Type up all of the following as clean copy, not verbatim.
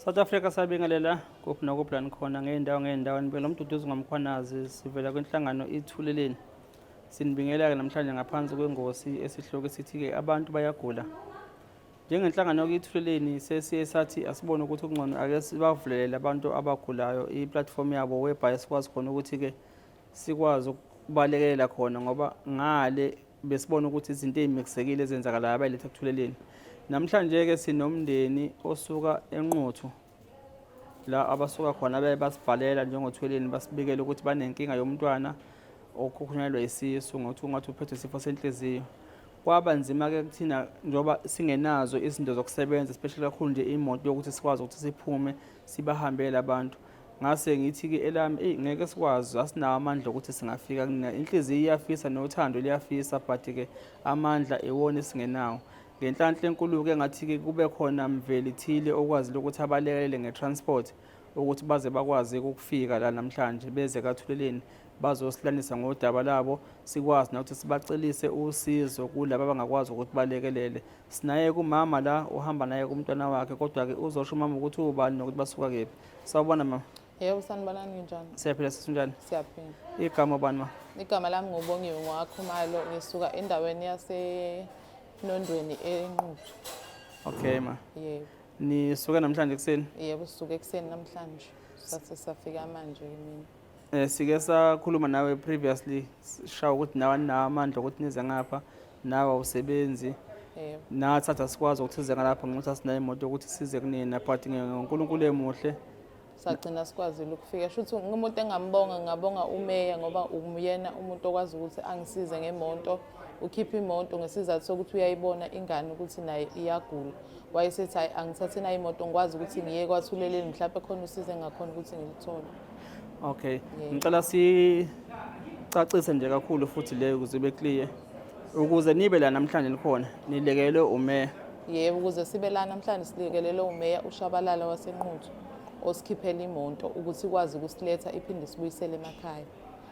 South Africa sabingelela kuphi nokuphi khona ngeendawo impela uMduduzi ngomkhwanazi sivela kwinhlangano Ithuleleni. Sinibingelela-ke namhlanje ngaphansi kwengosi esihloko sithi-ke abantu bayagula. Njengenhlangano Ithuleleni sesiye sathi asibone ukuthi kungcono ake sibavulele abantu abagulayo i-platform yabo whereby sikwazi khona ukuthi-ke sikwazi ukubalekelela khona ngoba ngale besibona ukuthi izinto ezimixekile ezenzakalayo abayiletha Ekuthuleleni. Namhlanje-ke sinomndeni osuka eNquthu la abasuka khona basibhalela njengoThuleleni basibikela ukuthi banenkinga yomntwana okhulunyelwa isisu ngokuthi ungathi uphethwe isifo senhliziyo. Kwaba nzima-ke kuthina njengoba singenazo izinto zokusebenza especially kakhulu nje imoto yokuthi sikwazi ukuthi siphume sibahambele abantu. Ngase ngithi-ke elami ngeke sikwazi asinawo amandla ukuthi singafika inhliziyo iyafisa nothando liyafisa but-ke amandla iwona esingenawo. Ngenhlanhla enkulu-ke ngathi-ke kube khona mveli thile okwazi ukuthi abalekele nge-transport ukuthi baze bakwazi ukufika la namhlanje beze kaThuleleni bazosilanisa ngodaba labo sikwazi nokuthi sibacelise usizo kulabo abangakwazi ukuthi balekelele. Sinaye kumama la uhamba naye kumntwana wakhe kodwa-ke uzosho umama ukuthi ubani nokuthi basuka kephi. Sawubona mama. Yebo sanibonani njani? Siyaphila sisinjani? Siyaphila. Igama bani ma? Igama lami ngubongiwe ngowakhumalo ngisuka endaweni yaseNondweni eNquthu. Okay ma. Yebo. Nisuke namhlanje kuseni? Yebo sisuke ekuseni namhlanje. Safika manje mina. Sike sakhuluma nawe previously shawo ukuthi nawe nawo amandla ukuthi nize ngapha nawe awusebenzi. Yebo. Nathatha sikwazi ukuthi size ngalapha ngokuthi asinayo imoto yokuthi size kunina but ngoNkulunkulu emuhle Sagcina sikwazile ukufika. Shuthi umuntu engambonga ngabonga umeya ngoba umyena umuntu okwazi ukuthi angisize ngemonto, ukhipha imoto ngesizathu sokuthi uyayibona ingane ukuthi naye iyagula. Wayesethi hayi angithathe nayo imoto ngikwazi ukuthi ngiye kwaThuleleni mhlawumbe khona usize ngakhona ukuthi ngilithole. Okay. Ngicela sicacise nje kakhulu futhi le ukuze be clear ukuze nibe la namhlanje likhona nilekelwe umeya. Yebo ukuze sibe la namhlanje silekelelwe umeya uShabalala waseNquthu osikhiphela imoto ukuthi ikwazi ukusiletha iphinde sibuyisele emakhaya.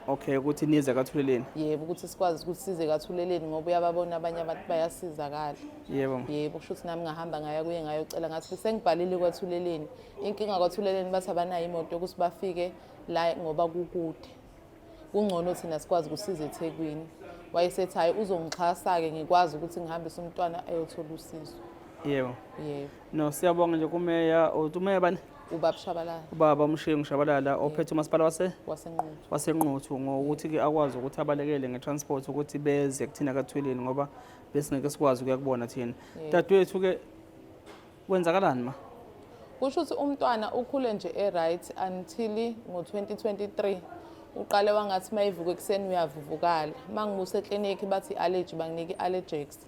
Okay ukuthi nize kaThuleleni. Yebo ukuthi sikwazi ukuthi size kaThuleleni ngoba uyababona abanye abantu bayasizakala. Yebo. Yebo kusho ukuthi nami ngahamba ngaya kuye ngayocela ngathi sengibhalile kwaThuleleni. Inkinga kwaThuleleni bathi abanayo imoto ukuthi bafike la ngoba kukude. Kungcono thina sikwazi ukusiza eThekwini. Wayesethi hayi uzongixhasa-ke ngikwazi ukuthi ngihambise umntwana ayothola usizo. Yebo. Yebo. No siyabonga nje kumeya umeya bani? Ubaba Shabalala. Ubaba uMshengu Shabalala ophethe umasipala waseNquthu. waseNquthu ngokuthi-ke akwazi ukuthi abalekele nge-transport ukuthi beze kuthina kaThuleleni ngoba besingeke sikwazi ukuyakubona thina. Dadewethu-ke kwenzakalani ma? Kusho ukuthi umntwana ukhule nje e-right until ngo-2023 uqale wangathi mayivuka ekuseni uyavuvukala. Mangibuse eklinikhi bathi allergy banginika i-allergex.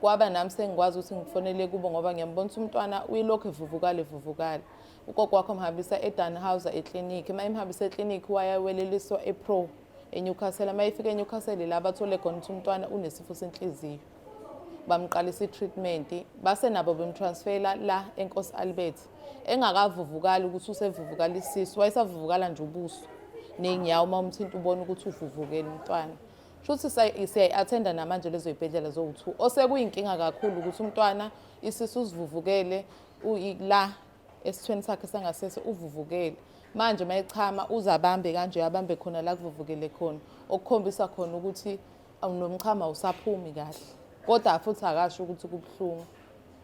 Kwaba nami sengikwazi ukuthi ngifonele kubo ngoba ngiyambona ukuthi umntwana uyilokhu evuvukala. Ugogo wakho mhambisa eDannhauser eklinikhi. Mayimhambisa eklinikhi wayaweleliswa ePro eNewcastle. Mayifika eNewcastle la bathole khona ukuthi umntwana unesifo senhliziyo. Bamqalisa i-treatment base nabo bemtransfera la eNkosi Albert. Engakavuvukali ukuthi usevuvukala isisu wayesavuvukala nje ubuso nenyawo mawumthinta ubona ukuthi uvuvukele umntwana. Shuthi siyayi-attenda namanje lezo y'bhedlela zo-2 osekuyinkinga kakhulu ukuthi umntwana isisu usivuvukele la esithweni sakhe sangasese uvuvukele. Manje mayichama uzabambe kanje abambe khona la kuvuvukele khona okukhombisa khona ukuthi nomchamo awusaphumi kahle. Kodwa futhi akasho ukuthi kubuhlungu.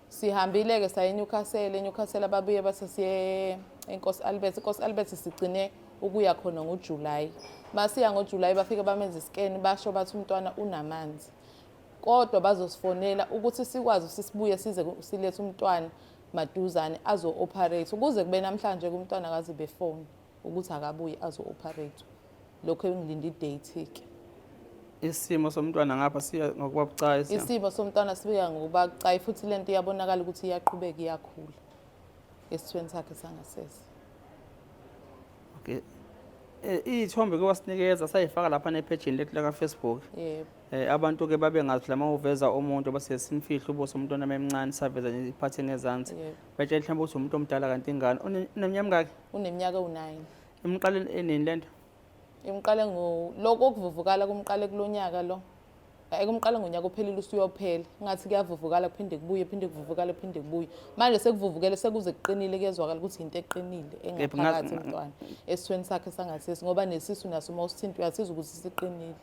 Sihambile-ke saya eNewcastle ababuye base siye eNkosi Albert. iNkosi Albert sigcine ukuya khona ngoJuly. Masiya ngoJuly bafike bamenza iscan basho bathi umntwana unamanzi. Kodwa bazosifonela ukuthi sikwazi sisibuye size silethe umntwana maduzane azo-operate ukuze kube namhlanje kumntwana akaze befone ukuthi akabuye azo-operate. Lokho engilinde i-date-ke. Isimo somntwana ngapha siya ngokuba bucayi. Isimo somntwana sibika ngokuba bucayi futhi lento iyabonakala ukuthi iyaqhubeka iyakhula esithweni sakhe sangasese. Okay. Ithombe ke wasinikeza sayifaka lapha nephejini lethu la kaFacebook. Yebo. Abantu ke babe ngathi lama uveza umuntu base sinifihla ubuso umntwana emncane saveza iphathi ngezansi. Betshela mhlawumbe ukuthi umuntu omdala kanti ingane uneminyaka ngaki? Uneminyaka u9. Imqale enini lento? Imqale lokho okuvuvukala kumqale kulonyaka lo. Kumqala ngonyaka ophelile usuyophela ngathi kuyavuvukala kuphinde kubuye kuphinde kuvuvukala kuphinde kubuye manje sekuvuvukele sekuze kuqinile kuyezwakala ukuthi into eqinile engaphakathi emntwana esithweni sakhe sangasese ngoba nesisu naso uma usithinta uyasiza ukuthi siqinile.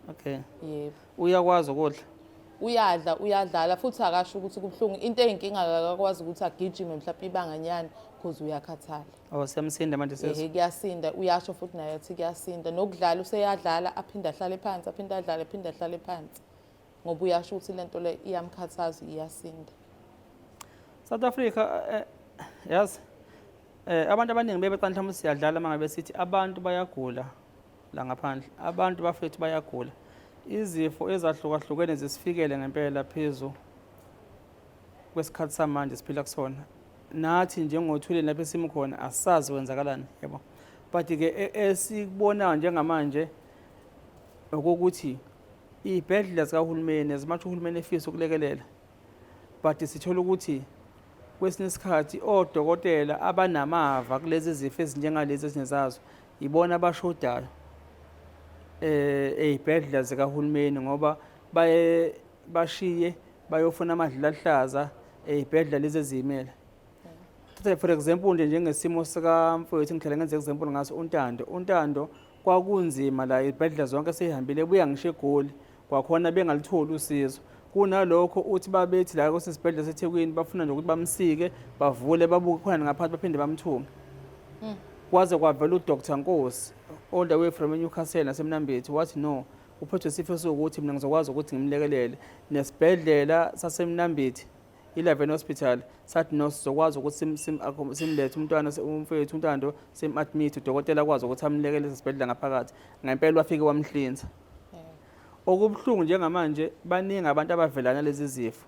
Okay. Yebo. Uyakwazi ukudla? Uyadlala futhi akasho ukuthi kubuhlungu. Into eyinkinga akakwazi ukuthi agijime mhlawumbe ibanganyana because uyakhathala. Oh, siyamsinda manje sesi. Kuyasinda, uyasho futhi naye athi kuyasinda. Nokudlala useyadlala aphinde ahlale phansi, aphinde adlale, aphinde ahlale phansi. Ngoba uyasho ukuthi lento le iyamkhathaza iyasinda. South Africa yazi abantu abaningi bebecala mhlawumbe siyadlala mangabe sithi abantu bayagula la ngaphandle. Abantu bafethu bayagula. Izifo ezahlukahlukene zisifikele ngempela phezulu kwesikhathi samanje siphila kusona. Nathi njengothule lapho esimkhona asazi kwenzakalani, yabo. But ke esikubonayo njengamanje ukuthi izibhedlela zikahulumeni ezimathi uhulumeni efisa ukulekelela. But sithola ukuthi kwesinye isikhathi odokotela abanamava kulezi zifo ezinjengalezi ezinezazo ibona abashodayo ezibhedlela zikahulumeni ngoba bashiye bayofuna amadlila ahlaza ezibhedlela lezi ezimele. For example nje njengesimo sika mfowethu ngihlala ngenze example ngaso uNtando kwakunzima la izibhedlela zonke sehambile ebuya ngisho eGoli kwakhona bengalitholi usizo. Kunalokho uthi babethi la kusesibhedlela seThekwini bafuna nje ukuthi bamsike bavule babuke khona ngaphansi baphinde bamthume. Kwaze kwavela uDr Nkosi all the way from eNewcastle naseMnambithi wathi no uphethwe isifo sokuthi mina ngizokwazi ukuthi ngimlekelele nesibhedlela saseMnambithi 11 hospital sathi no sizokwazi ukuthi simlethe umntwana umfowethu uNtando simadmit udokotela akwazi ukuthi amlekelele esibhedlela ngaphakathi ngempela wafike wamhlinza. Okubuhlungu njengamanje baningi abantu abavelana lezi zifo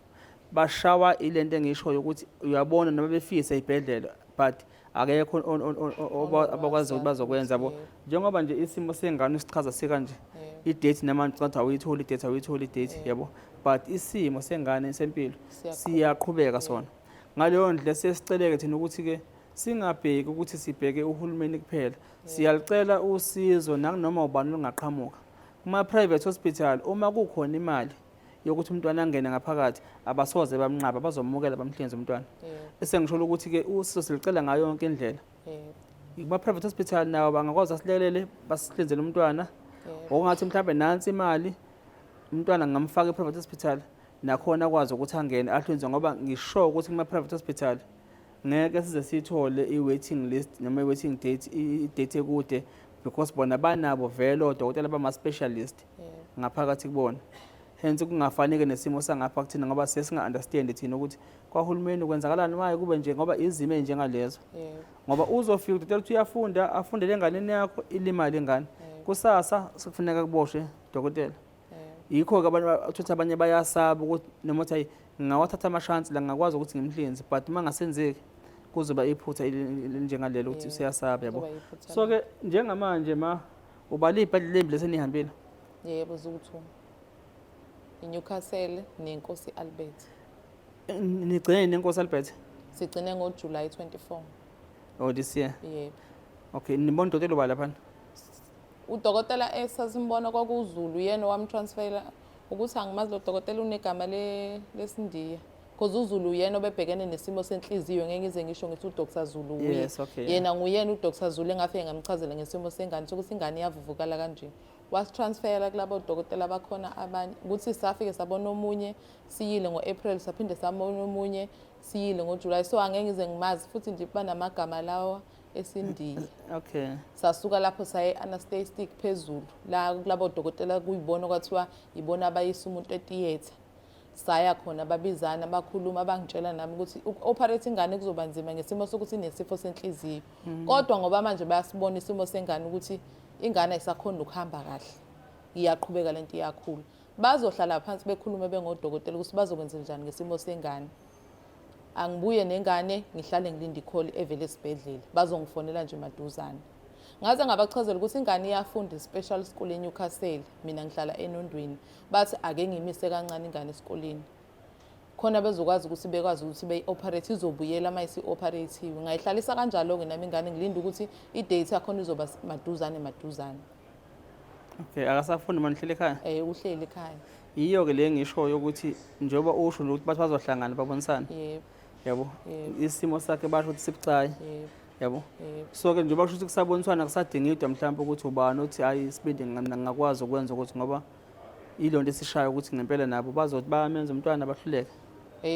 bashawa ilento engishoyo ukuthi uyabona noma befisa izibhedlela but akekho abakwazi ukuthi bazokwenza yabo njengoba nje isimo sengane sichaza sikanje idate namanje cathi awuyitholi idate yabo but isimo sengane sempilo siyaqhubeka sona ngaleyo ndlela sesiceleke thina ukuthi ke singabheki ukuthi sibheke uhulumeni kuphela siyalicela usizo nanoma ubani ongaqhamuka kuma private hospital uma kukhona imali yokuthi umntwana angene ngaphakathi abasoze bamnqaba bazomukela bamhlinze umntwana esengisho ukuthi ke usizo silicela ngayo yonke indlela kuma private hospital nawo bangakwazi asilekelele basihlinzele umntwana okungathi mhlawumbe nansi imali umntwana ngamfaka e-private hospital nakhona akwazi ukuthi angene ahlinzwe ngoba ngisho ukuthi kuma private hospital ngeke size sithole i-waiting list noma i-waiting date i-date ekude because bona banabo vele odokotela bama specialist ngaphakathi kubona. Hence kungafanele nesimo sangapha kuthina ngoba sesinga understand thina ukuthi kwaHulumeni kwenzakalani maye kube nje ngoba izimo enjengalezo. Ngoba uzofika udokotela uthi uyafunda afundele enganeni yakho ilimali engane. Kusasa sekufuneka kuboshwe dokotela. Yikho ke abantu abanye bayasaba ukuthi noma uthi ngawathatha amashance la ngakwazi ukuthi ngimhlinze but mangasenzeki kuzoba iphutha njengalelo ukuthi usiyasaba yabo. So ke njengamanje ubali ibhedlela lembi lesenihambile. Yebo zikuthuma. iNewcastle neNkosi Albert. Nigcine neNkosi Albert? Sigcine ngoJuly 24. Oh this year. Yebo. Okay, nibona udokotela ubala lapha? Udokotela esasimbona kwakuZulu yena wamtransfera ukuthi angimazi lo dokotela unegama lesindiya. Because uZulu yena obebhekene nesimo senhliziyo ngeke ngize ngisho ngithi uDr Zulu uye. Yes, okay. Yena nguyena uDr Zulu engafike ngamchazela ngesimo sengane sokuthi ingane iyavuvukala kanje. Wasitransfera kulabo dokotela bakhona abanye ukuthi safike sabona omunye siyile ngoApril saphinde sabona omunye siyile ngoJuly so angeke ngize ngimazi futhi nje banamagama lawa esindiya. Okay. Sasuka lapho saye anesthetic phezulu la kulabo dokotela kuyibona kwathiwa ibona abayisa umuntu etheater. Saya khona babizana bakhuluma bangitshela nami ukuthi operate ingane kuzoba nzima ngesimo sokuthi inesifo senhliziyo. Kodwa ngoba manje bayasibona isimo sengane ukuthi ingane ayisakhona ukuhamba kahle. Iyaqhubeka lento iyakhula. Bazohlala phansi bekhulume bengodokotela ukuthi bazokwenza njani ngesimo sengane. Angibuye nengane ngihlale ngilinde icall evele esibhedlela. Bazongifonela nje maduzane. Ngaze ngabachazela ukuthi ingane iyafunda special school eNewcastle mina ngihlala eNondweni bathi ake ngimise kancane ingane esikoleni khona bezokwazi ukuthi bekwazi ukuthi beoperate izobuyela mayisi operative ngayihlalisa kanjalo ke nami ingane ngilinda ukuthi idate yakhona izoba maduzane. Okay, akasafuni manje uhlele ekhaya? Uhleli ekhaya. Yiyo-ke le ngishoyo ukuthi njengoba usho nje ukuthi bathi bazohlangana babonisane, Yebo, yabo. yebo, Isimo sakhe basho ukuthi sibucayi, yebo, yabo. yebo. So-ke njengoba kusho ukuthi kusaboniswana kusadingidwa mhlawumbe ukuthi ubani othi hayi isibindi ngingakwazi ukwenza ukuthi ngoba yilo nto esishayo ukuthi ngempela nabo bazothi bayamenza umntwana bahluleke.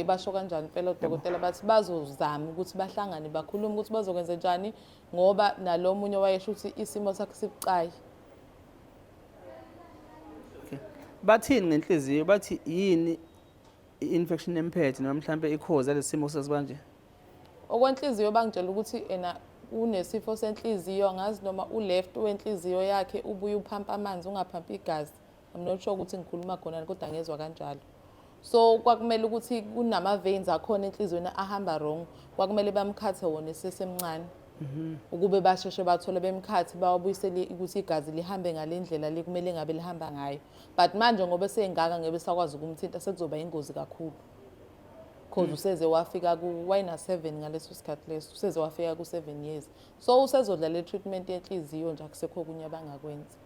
Basho kanjani phela odokotela bathi bazozama ukuthi bahlangane bakhulume ukuthi bazokwenza njani ngoba nalomunye wayesho ukuthi isimo sakhe sibucayi. Okay. Bathini ngenhliziyo bathi yini i-infection emphethe noma mhlawumbe ikhozi yalesi simo sesibanje? Okwenhliziyo bangitshela ukuthi unesifo senhliziyo angazi noma u-left wenhliziyo yakhe ubuye uphampa amanzi ungaphampi igazi. I'm not sure ukuthi ngikhuluma khona kodwa ngezwa kanjalo. So kwakumele ukuthi kunama-veins akhona enhliziyweni ahamba wrong. Kwakumele bamkhathe wona esesemncane. Ukube basheshe bathole bemkhathi bawabuyisele ukuthi igazi lihambe ngale ndlela le kumele ngabe lihamba ngayo. But manje ngoba sengaka ngebe sakwazi ukumthinta sekuzoba ingozi kakhulu. Because useze wafika wayena 7 ngaleso sikhathi leso useze wafika ku7 years. So usezodla le treatment yenhliziyo nje akusekho kunye abangakwenza.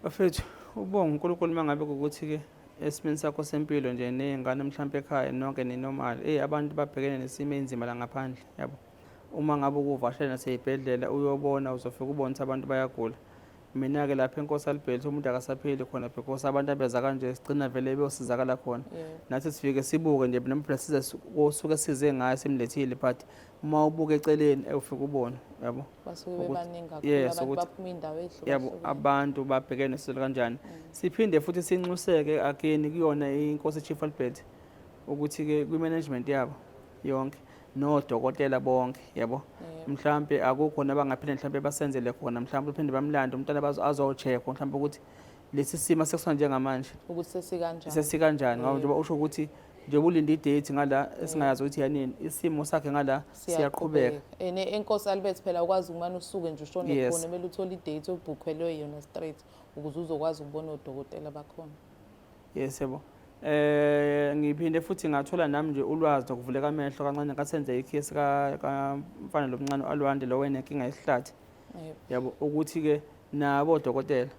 Bafethu, ubonga uNkulunkulu mangabe ukuthi-ke esimeni sakho sempilo nje ney'ngane mhlawumpe ekhaya nonke ninormal. Abantu babhekene nesimo enzima la ngaphandle, yabo. Uma ngabe ukuvashela nasey'bhedlela uyobona uzofika ubone ukuthi abantu bayagula. Mina-ke lapha eNkosi Albert umuntu akasaphili khona because abantu abeza kanje sigcina vele beyosizakala khona. Nathi sifike sibuke nje nomphela osuke size ngayo simlethile but uma ubuka eceleni ufika ubone, yabo. Basuke bebaningi Yes, kakhulu abantu ukuthi- baphuma indawo Yabo, ezihlukile. abantu babhekene nesizwe kanjani. Siphinde futhi sinxuseke again kuyona iNkosi Chief Albert ukuthi-ke kwi-management yabo yonke nodokotela bonke, yabo. Mhlawumbe akukho nabangaphinde mhlawumbe basenzele khona mhlawumbe uphinde bamlande umntwana azo-check-wa mhlawumbe ukuthi lesi simo sekusona njengamanje Ukuthi sesikanjani. sesikanjani ngoba njengoba usho ukuthi njengoba ulinde i-date ngala esingayazi ukuthi yanini isimo sakhe ngala siyaqhubeka. eNkosi Albert phela ukwazi umane usuke nje ushone Yes. khona kumele uthole i-date obhukelwe yona straight ukuze uzokwazi ukubona odokotela bakhona. Yes, yebo. Ngiphinde futhi ngathola nami nje ulwazi nokuvuleka amehlo kancane ngasenze ikhesi kamfana lomncane alwande lo wenenkinga yesihlathi, Yebo. yabo, ukuthi-ke nabo odokotela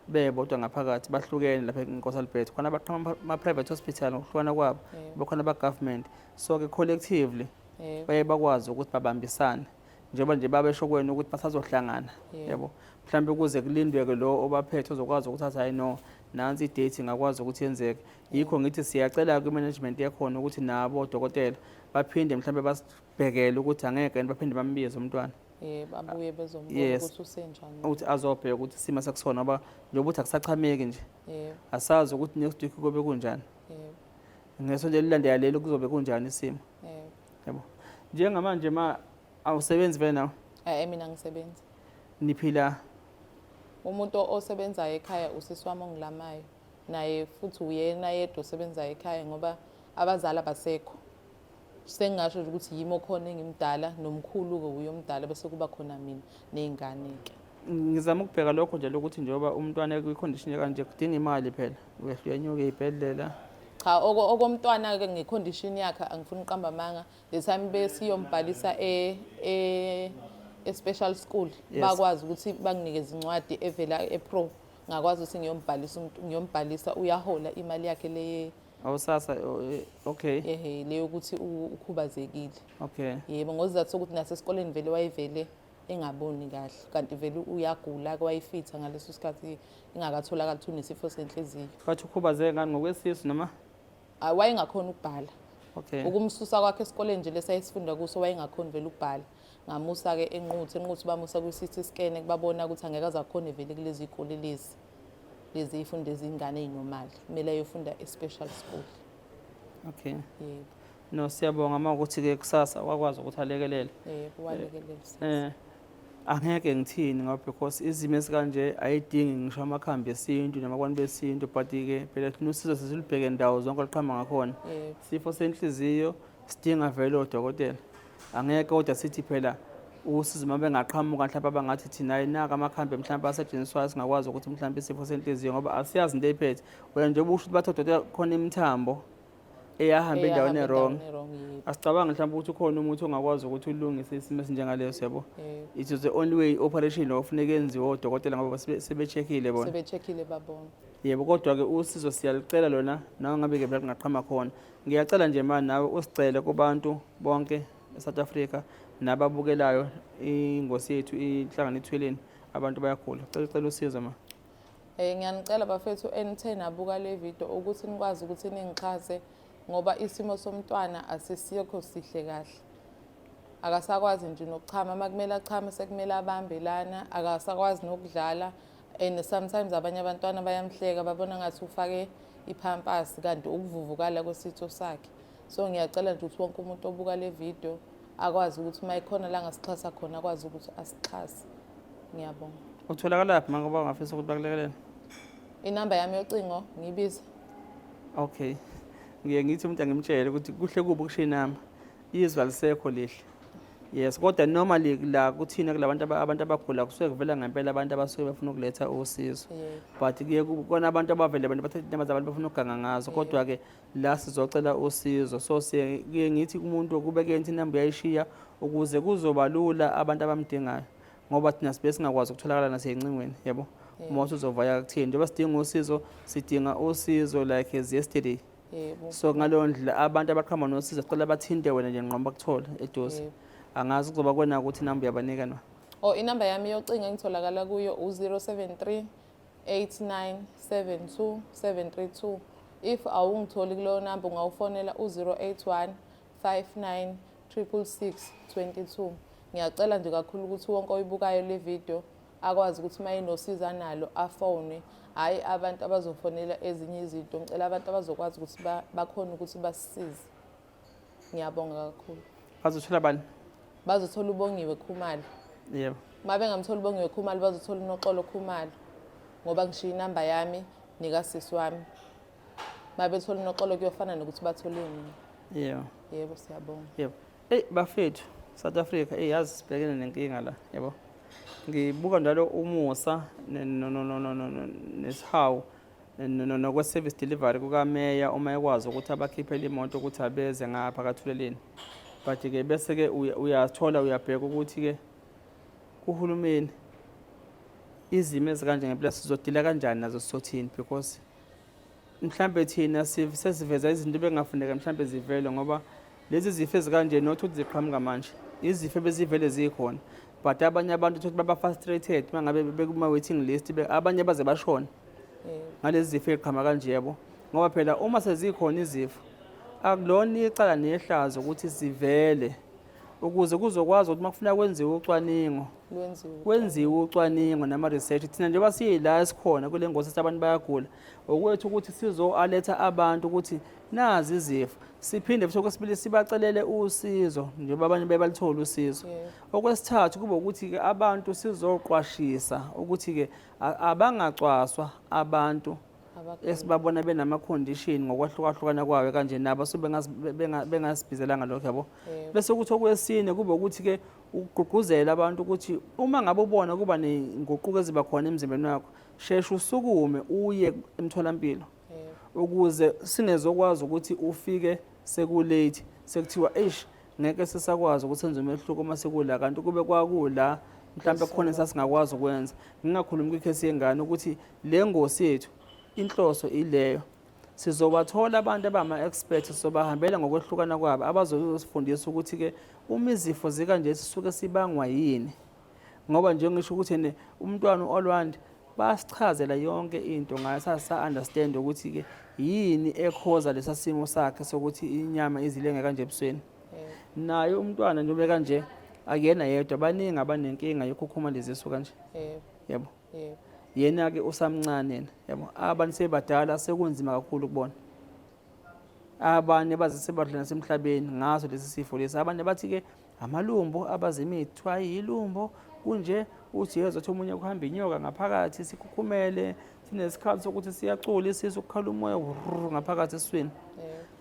bebodwa ngaphakathi bahlukene lapha eNkosi Albert. Khona abaqhamuka ama-private hospital ngokuhlukana kwabo, Yebo. bakhona aba-government. So-ke collectively Yebo. baye bakwazi ukuthi babambisane njengoba nje babesho kwena ukuthi basazohlangana, Yebo. yabo. Mhlawumbe kuze kulindwe-ke lo obaphethe ozokwazi ukuthi athi hayi no nansi i-date ingakwazi ukuthi yenzeke. Yikho ngithi siyacela kwi-management yakhona ukuthi nabo odokotela baphinde mhlawumbe basibhekele ukuthi angeke baphinde bambize umntwana Yebo, babuye bezombona Yes. ukuthi usenjani. ukuthi azobheka ukuthi isimo sakusona ngoba njengoba uthi akusachameki nje Yebo, asazi ukuthi next week kuzobe kunjani, yebo, ngesonto elilandela lelo kuzobe kunjani isimo, yebo. yabo. Njengamanje awusebenzi vele nawe Mina ngisebenza. niphila Umuntu osebenzayo ekhaya usisi wami ongilamayo. Naye futhi uyena yedwa osebenzayo ekhaya ngoba abazali abasekho. Sengingasho nje ukuthi yimi okhona engimdala nomkhulu-ke uyomdala bese kuba khona mina ney'ngane-ke. ngizama ukubheka lokho nje lokuthi njengoba umntwana kwi-condition kanje kudinga imali phela uyehla uyanyuka ey'bhedlela. Cha, okomntwana-ke ngekhondishini yakhe angifuni uqamba amanga. The time besiyombhalisa e-special school Yes. bakwazi ukuthi banginikeze incwadi evela e-pro. Ngakwazi ukuthi ngiyombhalisa uyahola imali yakhe le Awusasa okay, le yokuthi ukhubazekile. okay. Yebo, ngozizathu sokuthi nasesikoleni vele wayevele engaboni kahle kanti vele uyagula-ke wayefitha ngaleso sikhathi ingakatholakali ukuthi unesifo senhliziyo. Bathi ukhubazeke ngani ngokwesisu noma? Wayengakhona ukubhala. Okay. Ukumsusa kwakhe esikoleni nje lesayisifunda kuso wayengakhoni vele ukubhala. Ngamusa-ke enquthu bamusa kwi-CT scan babona ukuthi angeke azakhone vele kulezi iy'kole lezi ifunde ezingane ey'normal. Kumele ayofunda e-special school. Okay. Yebo, No, siyabonga mawukuthi-ke kusasa wakwazi ukuthi alekelele. yebo, walekelela. Angeke ngithini ngoba because izimo esikanje ayidingi ngisho amakhambi esintu namakwane besintu but-ke phela thina usizo sesilibheke ndawo zonke liqhamba ngakhona. Yebo, Sifo senhliziyo sidinga vele odokotela. Angeke kodwa sithi phela usizo uma bengaqhamuka mhlawumbe abangathi thina hayi naka amakhambi mhlawumbe asetshenziswayo singakwazi ukuthi mhlawumbe isifo senhliziyo ngoba asiyazi into eyiphethe. Wena njengoba usho ukuthi bathi odokotela khona imithambo eyahamba endaweni wrong. yebo. Asicabange mhlawumbe ukuthi ukhona umuthi ongakwazi ukuthi ulungise isimo esinjengaleso yabo. Yebo. It is the only way operation ofuneka yenziwe odokotela ngoba sebecheckile bona. Sebecheckile babona. Yebo, kodwa ke usizo siyalicela lona nawe ngabe ke lingaqhama khona. Ngiyacela nje manje nawe usicele kubantu bonke eSouth Africa nababukelayo ingosi yethu inhlangano ithweleni abantu bayagula. Cela usizo ma. Ngiyanicela bafethu enithe nabuka le video ukuthi nikwazi ukuthi ningixhase ngoba isimo somntwana asisiyo sihle kahle. Akasakwazi nje nokuchama, makumele achame sekumele abambe lana, akasakwazi nokudlala. And sometimes abanye abantwana bayamhleka babona ngathi ufake ipampers kanti ukuvuvukala kwesitho sakhe. So ngiyacela nje ukuthi wonke umuntu obuka le video akwazi ukuthi mayikhona la ngasixhasa khona akwazi ukuthi asixhase. Ngiyabonga. Utholakala laphi manje ngoba ngafisa ukuthi bakulekelele? Inamba yami yocingo ngiyibiza. Okay. Ngithi umuntu angimtshele ukuthi kuhle kubo ukushiya inamba. Izwi alisekho lihle. Yes, kodwa normally la kuthina kulabantu abantu abagula kusuke kuvela ngempela abantu abasuke bafuna ukuletha usizo. But ke kona abantu abavele abantu bathatha inamba zabantu bafuna ukuganga ngazo, kodwa ke la sizocela usizo. So siye ngithi kumuntu kubeke inamba yayishiya ukuze kuzoba lula abantu abamdingayo. Ngoba thina sibe singakwazi ukutholakala nasey'ncingweni, yabo. Uma uzovaya kuthini njengoba sidinga usizo, sidinga usizo like as yesterday. Yebo. So ngaleyo ndlela abantu abaqhama nosizo sicela bathinte wena nje ngqondo bakuthole eduze. Angazi kuzoba kwena ukuthi inamba yabanika no. Inamba yami yocingo ngitholakala kuyo u-073 8972 732. If awungitholi kuleyo namba ungawufonela u-081 59 666 22. Ngiyacela nje kakhulu ukuthi wonke oyibukayo le video akwazi ukuthi uma enosiza nalo afone, hayi abantu abazofonela ezinye izinto. Ngicela abantu abazokwazi ukuthi bakhona ukuthi basisize. Ngiyabonga kakhulu. Bazothola bani? Bazothola uBongiwe Khumalo. Yebo. Uma bengamthola uBongiwe Khumalo bazothola uNoxolo Khumalo ngoba ngishiya inamba yami nikasisi wami. Uma bethola uNoxolo kuyofana nokuthi bathole mina. Yebo. Yebo, siyabonga. Yebo. Bafethu South Africa yazi sibhekene nenkinga la, yabo. Ngibuka njalo umusa nesihawu nokwe-service delivery kukameya uma ekwazi ukuthi abakhiphele imoto ukuthi abeze ngapha kathuleleni. But ke bese ke uyathola uyabheka ukuthi ke kuhulumeni izimo ezikanje ngempela sizodila kanjani nazo sizothini, because mhlambe thina sesiveza izinto bengafuneka mhlambe zivele ngoba lezi zifo ezikanje not ukuthi ziqhamuka manje, izifo bezivele zikhona. But abanye abantu ukuthi baba frustrated mangabe bekuma waiting list abanye baze bashona ngalezi zifo eziqhamuka kanje, yabo. Ngoba phela uma sezikhona izifo akulona icala nehlazo ukuthi sivele ukuze kuzokwazi ukuthi makufuna kwenziwe ucwaningo kwenziwe ucwaningo nama research. Thina njengoba siyila esikhona kule ngosi abantu bayagula okwethu ukuthi sizo-aletha abantu ukuthi nazi izifo, siphinde futhi okwesibili sibacelele usizo njengoba abanye bebalithole usizo. Okwesithathu kube ukuthi ke abantu sizoqwashisa ukuthi ke abangacwaswa abantu esibabona benama-condition ngokwahlukahlukana kwayo kanje nabo bengasibhizelanga lokho, yabo. Bese ukuthi okwesine kube ukuthi ke ugqugquzela abantu ukuthi uma ngabe ubona kuba nenguquko eziba khona emzimbeni wakho, sheshe usukume uye emtholampilo ukuze singezokwazi ukuthi ufike sekulate sekuthiwa ngeke sisakwazi ukuthi senze umehluko uma sekula kanti kube kwakula mhlawumbe khona sasingakwazi ukwenza. Ngingakhulumi kwikhesi yengane ukuthi le ngosi yethu inhloso ileyo, sizobathola abantu abama-experts sizobahambela ngokwehlukana kwabo abazosifundisa ukuthi ke uma izifo zikanje sisuke sibangwa yini. Ngoba njengisho ukuthi umntwana uOlwandi basichazela yonke into ngayo sa-understand ukuthi ke yini ekhoza lesa simo sakhe sokuthi inyama izilenge kanje ebusweni. Naye umntwana njengoba kanje akuyena yedwa, baningi abanenkinga yokukhukhuma lezisu kanje, yebo. Yena ke usamncane, yabo. Abantu sebadala sekunzima kakhulu ukubona. Abanye baze sebadlula nasemhlabeni ngaso lesi sifo lesi. Abanye bathi ke amalumbo abazimithi kuthiwa yilumbo kunje uthi yezwa ukuthi omunye kuhamba inyoka ngaphakathi sikhukhumele, sinesikhathi sokuthi siyacula isisu ukukhala umoya ngaphakathi esiswini.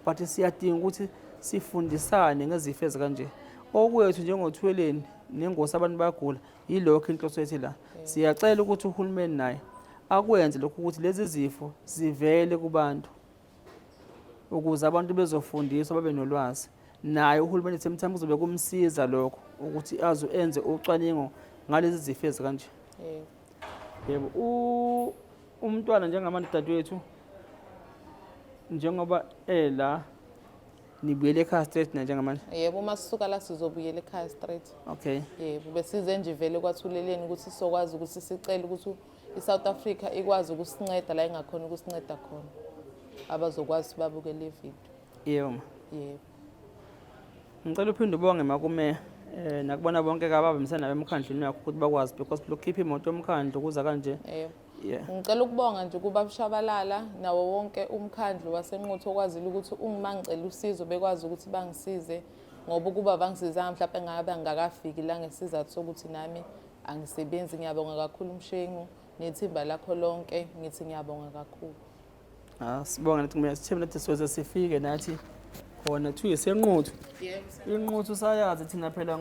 But siyadinga ukuthi sifundisane ngezifo ezikanje. Okwethu njengothweleni nengosi abantu bayagula yilokho inhloso yethu la. Siyacela ukuthi uhulumeni naye akwenze lokho ukuthi lezi zifo zivele kubantu ukuze abantu bezofundiswa babe nolwazi. Naye uhulumeni semthamo kuzobe kumsiza lokho ukuthi enze ucwaningo ngalezi zifo ezikanje. Yebo. Yebo, umntwana njengamanje dadewethu njengoba la nibuyele ekhaya straight njengamanje. Yebo, uma sisuka la sizobuyela ekhaya straight. Okay. Yebo, besize nje vele kwathuleleni ukuthi sizokwazi ukuthi sicela ukuthi iSouth Africa ikwazi ukusinceda la engakhona ukusinceda khona. Abazokwazi babuke le video. Yebo. Yebo. Ngicela uphinde ubonge makume nakubona bonke ababambisana emkhandlweni wakho ukuthi bakwazi because lokukhipha imoto yomkhandlu kuza kanje. Yebo. Yeah. Ngicela ukubonga nje kuba Shabalala nawo wonke umkhandlu waseNquthu okwazile ukuthi ungimangicela usizo bekwazi ukuthi bangisize ngoba kuba bangisizanga mhlawumbe ngabe ngakafiki la ngesizathu sokuthi nami angisebenzi. Ngiyabonga kakhulu Mshengu nethimba lakho lonke, ngithi ngiyabonga kakhulu. Sibonga nathi kumele sithembe nathi sizoze sifike nathi khona kuthiwa iseNquthu. Yebo. INquthu sayazi thina phela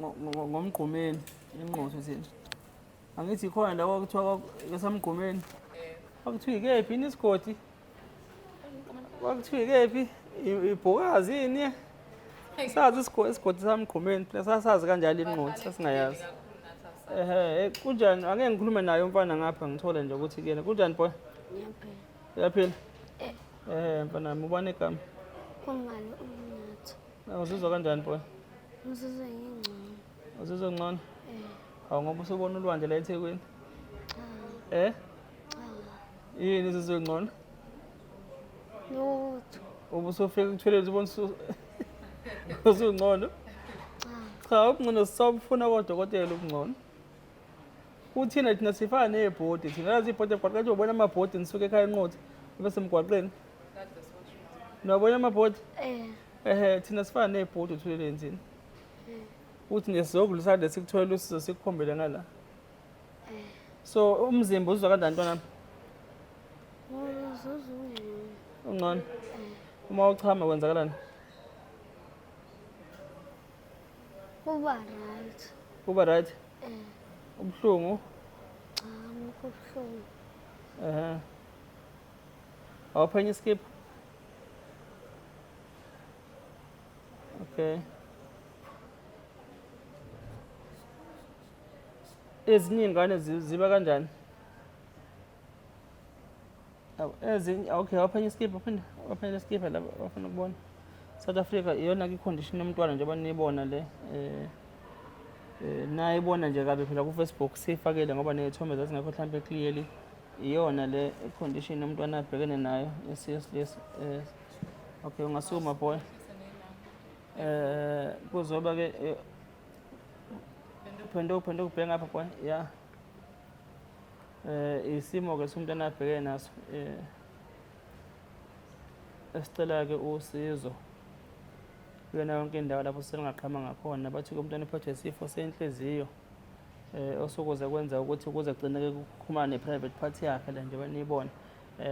ngomgqumeni INquthu thina. Angithi khona la kwakuthiwa ngasamgqumeni. Kwakuthiwa ikephi isigodi? Kwakuthiwa ikephi? Ibhokazi yini? Sazi isigodi samgqumeni phela sasazi kanjalo INquthu sasingayazi. Kunjani? Angeke ngikhulume naye umfana ngapha ngithole nje ukuthi kuyena kunjani boy? Uyaphila? Mfana ubani igama? Khumalo uNathu. Uzizwa kanjani boy? Ngizizwa ngingcono. Uzizwa ngcono? Ngoba usubona ulwandle la eThekwini? Yini uzizwa ngcono? Lutho. Ubusufika kuthelezi ubona usungcono? Cha, ubungcono sisawufuna kodokotela ubungcono. Kuthina thina sifana nebhodi, thina lazi ibhodi emgwaqeni ubona amabhodi nisuke ekhaya eNquthu bese emgwaqeni. Nabona amabhodi? Thina sifana nebhodi uthuleleni thina. Uthi nesizokudlisa le sikuthola usizo sikukhombele ngala. So umzimba uzwa kanjani ntwana? Ungcono. Uma uchama kwenzakalani? Kuba right. Kuba right? Ubuhlungu? Cha, ngikho buhlungu. Awuphenya iskip? Okay. Ezinye ingane ziba kanjani? Ezinye okay, awuphenya iskip waphenya iskip la bafuna ukubona. South Africa iyona ke condition yomntwana nje abanibona le naye ibona nje kabe phela ku Facebook sifakele ngoba nezithombe zazingekho mhlambe clearly iyona le condition yomntwana abhekene nayo esiyes okay ungasuma boy. Kuzoba ke phendo kubheka ngapha boy yeah. Isimo ke umntwana abhekene naso esicela ke usizo kuyona yonke indawo lapho selingaqhama ngakhona bathi umntwana uphethwe isifo senhliziyo osokuze kwenza ukuthi kuze kugcineke kukhumana ne-private party yakhe la nje banibona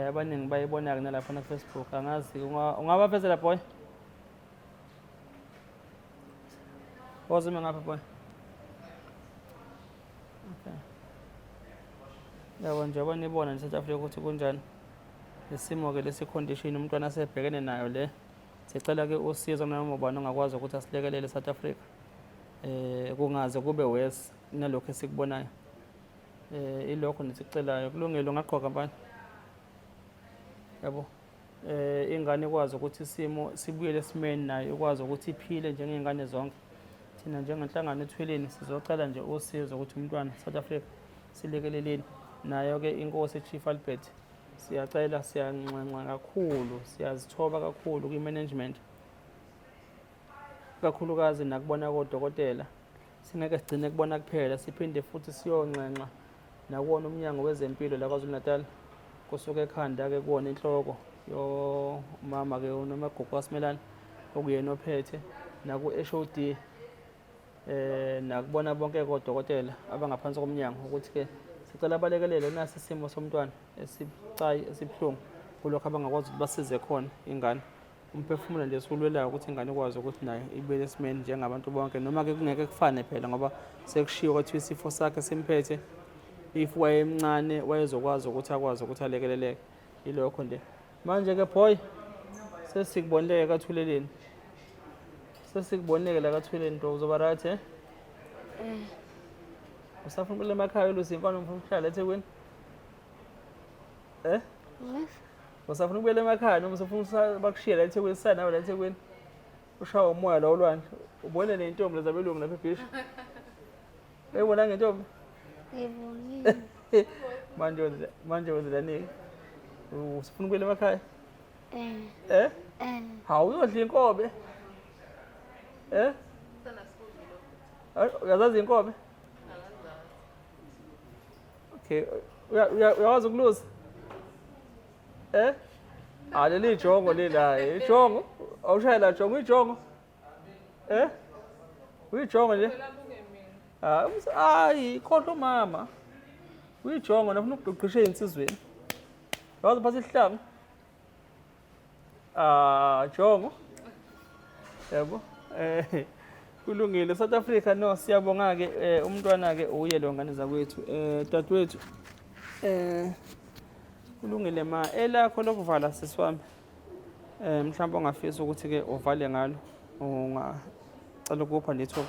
abaningi bayibona-ke nalapho na Facebook angazi ungabafezela boy wazime ngapha boy okay yabo nje abanibona nje South Africa ukuthi kunjani isimo ke lesi condition umntwana asebhekene nayo le sicela ke usizo noma ubani ongakwazi ukuthi asilekelele South Africa kungaze kube worse nalokho esikubonayo ilokho nesicelayo kulungile ungaqhoka mfana yabo ingane ikwazi ukuthi isimo sibuyele esimeni nayo ikwazi ukuthi iphile njengezingane zonke thina njengenhlangano eThweleni sizocela nje usizo ukuthi umntwana South Africa silekeleleni nayo ke inkosi Chief Albert siyacela siyanxenxa kakhulu siyazithoba kakhulu kwi-management kakhulukazi nakubona kodokotela singeke sigcine kubona kuphela siphinde futhi siyonxenxa nakuwona umnyango wezempilo la KwaZulu-Natal kusuka ekhanda ke kuwona inhloko yomama ke nomagugu waSimelane okuyena ophethe naku-HOD nakubona bonke kodokotela abangaphansi komnyango ukuthi ke sicela abalekelele nasi isimo somntwana esibucayi esibuhlungu kulokho abangakwazi ukuthi basize khona ingane umphefumulo nje sikulwelayo ukuthi ingane ikwazi ukuthi nayo ibele esimeni njengabantu bonke noma ke kungeke kufane phela ngoba sekushiwo ukuthi isifo sakhe simphethe if wayemncane wayezokwazi ukuthi akwazi ukuthi alekeleleke ilokho nje manje ke boy Sesikubonile kaThuleleni. Sesikubonile la kaThuleleni bro, uzoba right eh? Usafuna ukubuyela emakhaya Lucy mfana ufuna ukuhlala eThekwini? Yes. Usafuna ukubuyela emakhaya noma usafuna bakushiye la eThekwini sisanawe la eThekwini? Ushawa umoya la olwandle. Ubone nentombi lezabelungu lapha ebhisha. Uyibona ngentombi? Ngibonile. Manje wenzelani? Usifuna ukubuyela emakhaya? Eh. Hawu uyodla inkobe. Uyazazi inkobe? Okay, uyawazi ukulusa? Leli ijongo lela, ijongo. Awushayela jongo, uyijongo? Uyijongo nje? Hayi, khohlwa mama. Uyijongo nafuna ukugqisha insizweni. Yazi phasa ihlangu. Jongo. Yabo. Kulungile South Africa no siyabonga ke umntwana ke uye lo ngane zakwethu dadewethu kulungile ma elakho lokuvala sisiwami mhlawumbe ongafisa ukuthi ke uvale ngalo ungacela ukupha netho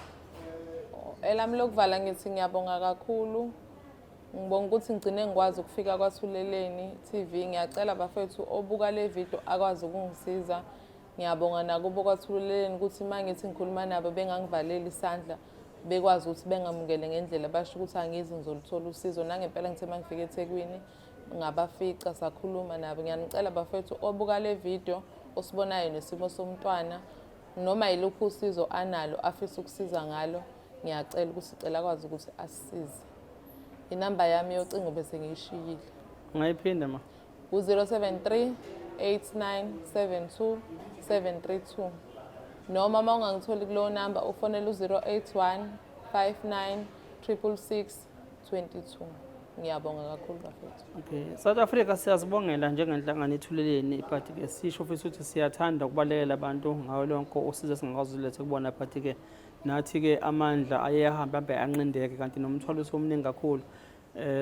Elami lokuvala ngithi ngiyabonga kakhulu. Ngibonga ukuthi ngigcine ngikwazi ukufika kwaThuleleni TV. Ngiyacela bafethu obuka le video akwazi ukungisiza. Ngiyabonga nakubo kwaThuleleni ukuthi mangithi ngikhuluma nabo bengangivaleli isandla bekwazi ukuthi bengamukele ngendlela basho ukuthi angizi ngizoluthola usizo nangempela ngithe mangifika eThekwini ngabafica sakhuluma nabo. Ngiyanicela bafethu obuka le video osibonayo nesimo somntwana noma yilokhu usizo analo afisa ukusiza ngalo ngiyacela ukuthi sicela akwazi ukuthi asisize. Inamba yami yocingo bese ngiyishiyile. Ngayiphinda ma u-073 8972 732 noma uma ungangitholi kulowo namba ufonele u-081 59 666 22. Ngiyabonga kakhulu bafethu. Okay, South Africa siyazibongela njengenhlangano eThuleleni but ke sisho futhi ukuthi siyathanda ukubalekela abantu ngawo lonke usizo singakwazi ulethe kubona but ke nathi ke amandla ayehamba mbe anqindeke kanti nomthwalo somningi kakhulu.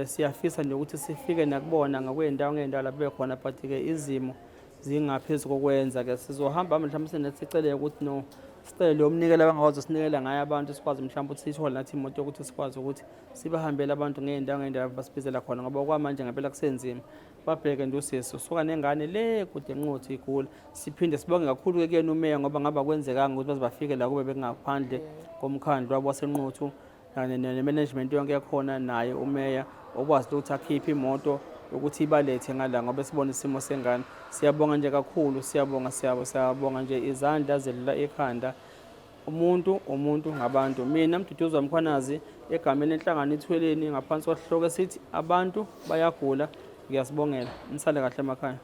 Siyafisa nje ukuthi sifike nakubona ngakwendawo ngendawo lapho bekhona but ke izimo zingaphezulu kokwenza ke sizohamba mhlawumbe sineticele ukuthi no sicele umnikela abangakwazi sinikela ngaye abantu sikwazi mhlawumbe ukuthi sithole nathi imoto ukuthi sikwazi ukuthi sibahambele abantu ngendawo basibizela khona ngoba kwamanje ngempela kusenzima babheke nje usisi usuka nengane le kude enqothi igula siphinde sibonge kakhulu ke kuyena umeya ngoba ngaba kwenzekanga ukuthi bazibafike la kube bengaphandle komkhandlo wabo wasenqothu ne-management yonke yakhona naye umeya okwazi ukuthi akhiphe imoto ukuthi ibalethe ngala ngoba sibona isimo sengane. Siyabonga nje kakhulu, siyabonga nje izandla zelula ekhanda. Umuntu ngabantu. Mina Mduduzo Mkhwanazi egameni lenhlangano eThuleleni ngaphansi kwesihloko esithi abantu bayagula. Ngiyasibongela. Nisale kahle emakhaya.